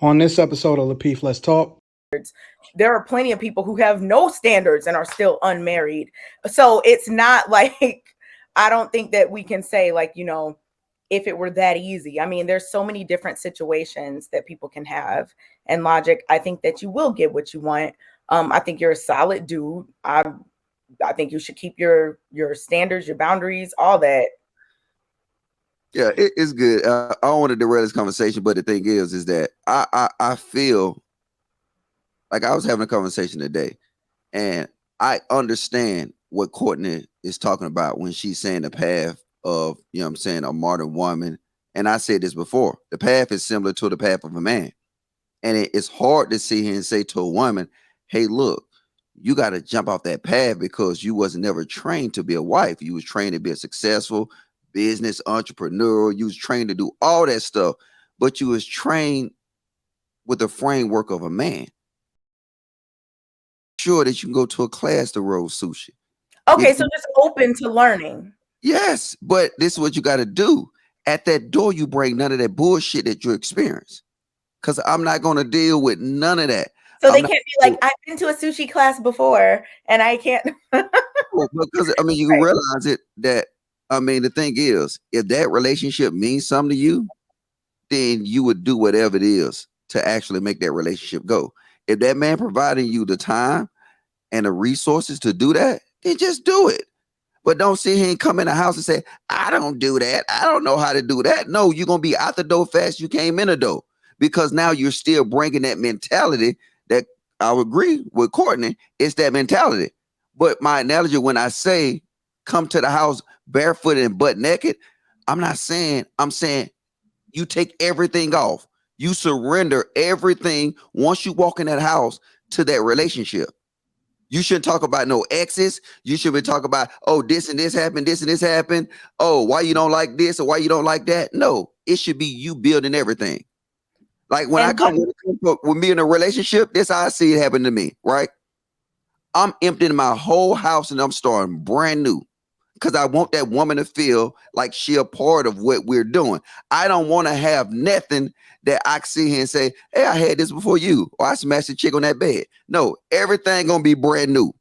On this episode of Lapeef Let's Talk, there are plenty of people who have no standards and are still unmarried. So it's not like, I don't think that we can say like, if it were that easy. I mean, there's so many different situations that people can have. And Logic, I think that you will get what you want. I think you're a solid dude. I think you should keep your standards, your boundaries, all that. Yeah, it's good. I don't want to derail this conversation, but the thing is that I feel like I was having a conversation today, and I understand what Courtney is talking about when she's saying the path of, a modern woman. And I said this before, the path is similar to the path of a man. And it's hard to sit here and say to a woman, hey, look, you got to jump off that path because you wasn't never trained to be a wife. You was trained to be a successful business entrepreneur. You was trained to do all that stuff, but you was trained with the framework of a man. Sure that you can go to a class to roll sushi. Okay, so just open to learning. Yes, but this is what you got to do. At that door, you bring none of that bullshit that you experience. Because I'm not going to deal with none of that. So they can't be like, I've been to a sushi class before and I can't. Because, you can realize it that, the thing is, if that relationship means something to you, then you would do whatever it is to actually make that relationship go. If that man providing you the time and the resources to do that, then just do it. But don't sit here and come in the house and say, I don't do that. I don't know how to do that. No, you're going to be out the door fast. You came in the door because now you're still bringing that mentality that I would agree with Courtney. It's that mentality. But my analogy, when I say come to the house barefoot and butt naked, I'm saying you take everything off. You surrender everything once you walk in that house to that relationship. You shouldn't talk about no exes. You should be talking about, oh, this and this happened, this and this happened. Oh, why you don't like this or why you don't like that? No, it should be you building everything. Like when I come with me in a relationship, this how I see it happen to me, right? I'm emptying my whole house and I'm starting brand new because I want that woman to feel like she a part of what we're doing. I don't want to have nothing that I sit here and say, hey, I had this before you, or I smashed a chick on that bed. No, everything gonna be brand new.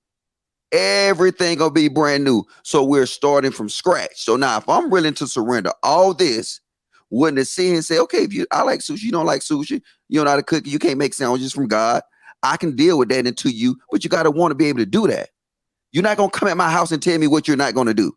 Everything gonna be brand new. So we're starting from scratch. So now if I'm willing to surrender all this, wouldn't sit here and say, okay, I like sushi, you don't like sushi, you don't know how to cook, you can't make sandwiches from God. I can deal with that into you, but you gotta want to be able to do that. You're not gonna come at my house and tell me what you're not gonna do.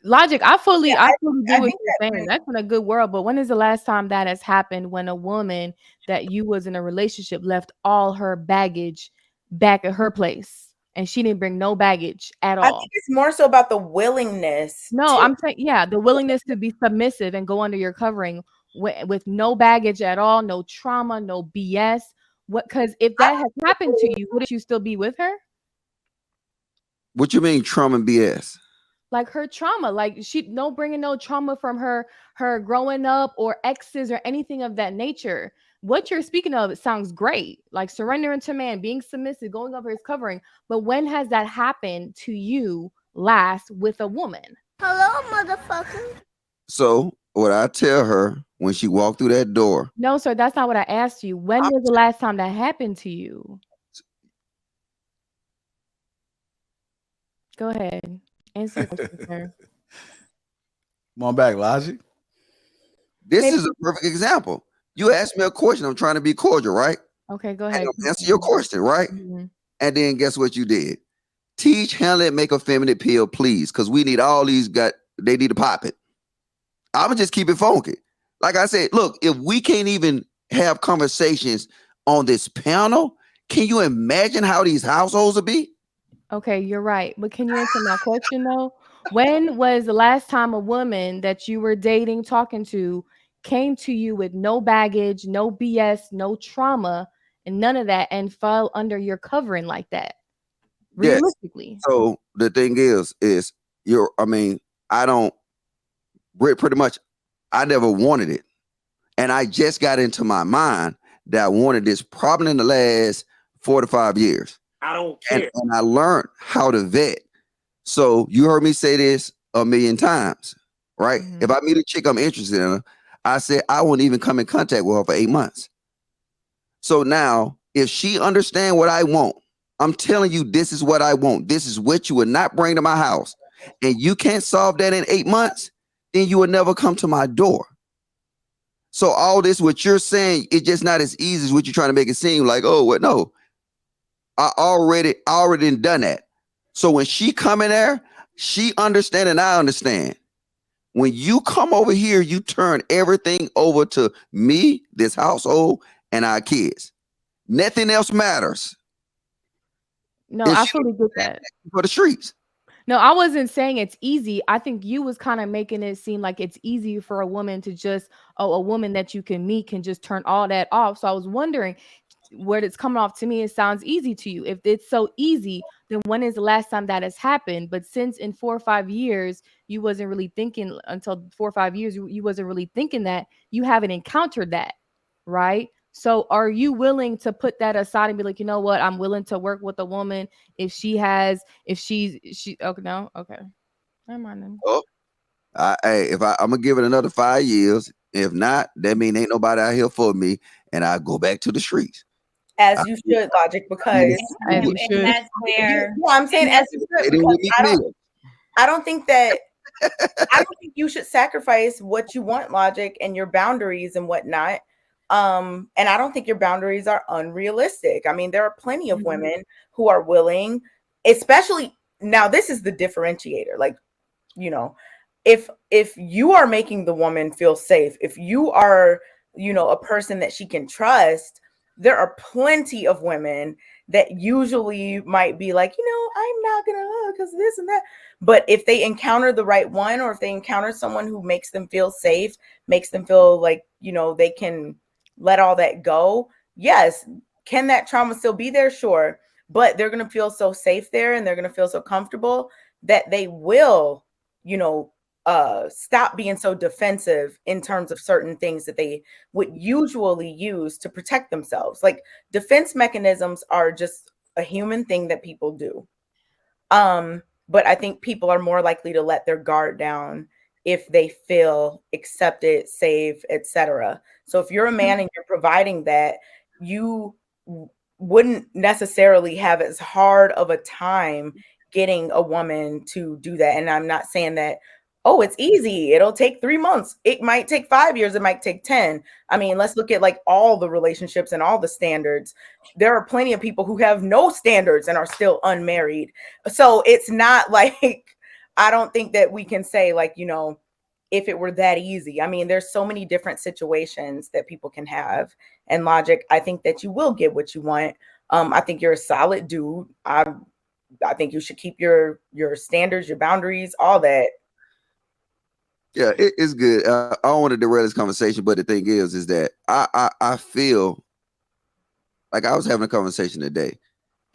Logic, I fully get what you're saying. That's in a good world, but when is the last time that has happened when a woman that you was in a relationship left all her baggage back at her place and she didn't bring no baggage at all? I think it's more so about the willingness. No, I'm saying, the willingness to be submissive and go under your covering with no baggage at all, no trauma, no BS. Because if that has happened to you, wouldn't you still be with her? What you mean trauma and BS? Like her trauma, like bringing no trauma from her growing up or exes or anything of that nature. What you're speaking of, it sounds great, like surrendering to man, being submissive, going over his covering. But when has that happened to you last with a woman? Hello, motherfucker. So what I tell her when she walked through that door? No, sir, that's not what I asked you. When was the last time that happened to you? Go ahead. Answer the question, sir. Come on back, Logic. This is a perfect example. You asked me a question. I'm trying to be cordial, right? Okay, go ahead. Answer your question, right? Mm-hmm. And then guess what you did? Teach, handle it, make a feminine pill, please. Because we need all these they need to pop it. I'm going to just keep it funky. Like I said, look, if we can't even have conversations on this panel, can you imagine how these households will be? Okay, you're right. But can you answer my question though? When was the last time a woman that you were dating, talking to, came to you with no baggage, no BS, no trauma, and none of that, and fell under your covering like that? Realistically. Yes. So the thing is I never wanted it. And I just got into my mind that I wanted this probably in the last 4 to 5 years. I don't care. And I learned how to vet. So you heard me say this a million times, right? Mm-hmm. If I meet a chick I'm interested in her, I said I won't even come in contact with her for 8 months. So now, if she understand what I want, I'm telling you, this is what I want. This is what you would not bring to my house. And you can't solve that in 8 months, then you will never come to my door. So all this, what you're saying, it's just not as easy as what you're trying to make it seem like. Oh, what? No, I already done that. So when she come in there, she understand and I understand. When you come over here, you turn everything over to me, this household, and our kids. Nothing else matters. No, If I she fully get that. for the streets. No, I wasn't saying it's easy. I think you was kind of making it seem like it's easy for a woman to just, oh, a woman that you can meet can just turn all that off. So I was wondering where it's coming off to me. It sounds easy to you. If it's so easy, then when is the last time that has happened? But since in 4 or 5 years, you wasn't really thinking until 4 or 5 years, you wasn't really thinking that, you haven't encountered that, right? So are you willing to put that aside and be like, you know what? I'm willing to work with a woman if she okay, no, okay. Never mind then. Oh, I'm gonna give it another 5 years. If not, that mean ain't nobody out here for me, and I go back to the streets. As you should, Logic, because As you And should. that's where I'm saying as you should, It ain't because with me, I don't think that I don't think you should sacrifice what you want, Logic, and your boundaries and whatnot. And I don't think your boundaries are unrealistic. I mean, there are plenty of women who are willing, especially now. This is the differentiator. Like, you know, if you are making the woman feel safe, if you are, a person that she can trust, there are plenty of women that usually might be like, I'm not gonna because this and that. But if they encounter the right one, or if they encounter someone who makes them feel safe, makes them feel like, they can let all that go. Yes. Can that trauma still be there? Sure. But they're going to feel so safe there, and they're going to feel so comfortable that they will, stop being so defensive in terms of certain things that they would usually use to protect themselves. Like, defense mechanisms are just a human thing that people do. But I think people are more likely to let their guard down if they feel accepted, safe, etc. So if you're a man and you're providing that, you wouldn't necessarily have as hard of a time getting a woman to do that. And I'm not saying that, oh, it's easy, it'll take 3 months. It might take 5 years. It might take 10. I mean, let's look at like all the relationships and all the standards. There are plenty of people who have no standards and are still unmarried. So it's not like, I don't think that we can say like, if it were that easy. I mean, there's so many different situations that people can have. And Logic, I think that you will get what you want. I think you're a solid dude. I think you should keep your standards, your boundaries, all that. Yeah, it's good. I don't want to derail this conversation, but the thing is that I feel like I was having a conversation today,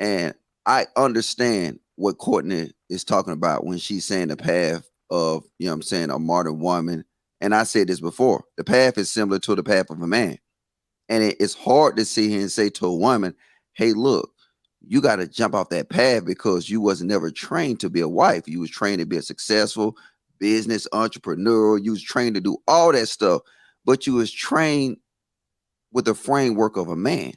and I understand what Courtney is talking about when she's saying the path of, a modern woman. And I said this before, the path is similar to the path of a man. And it's hard to sit here and say to a woman, hey, look, you got to jump off that path because you wasn't never trained to be a wife. You was trained to be a successful business entrepreneur. You was trained to do all that stuff, but you was trained with the framework of a man.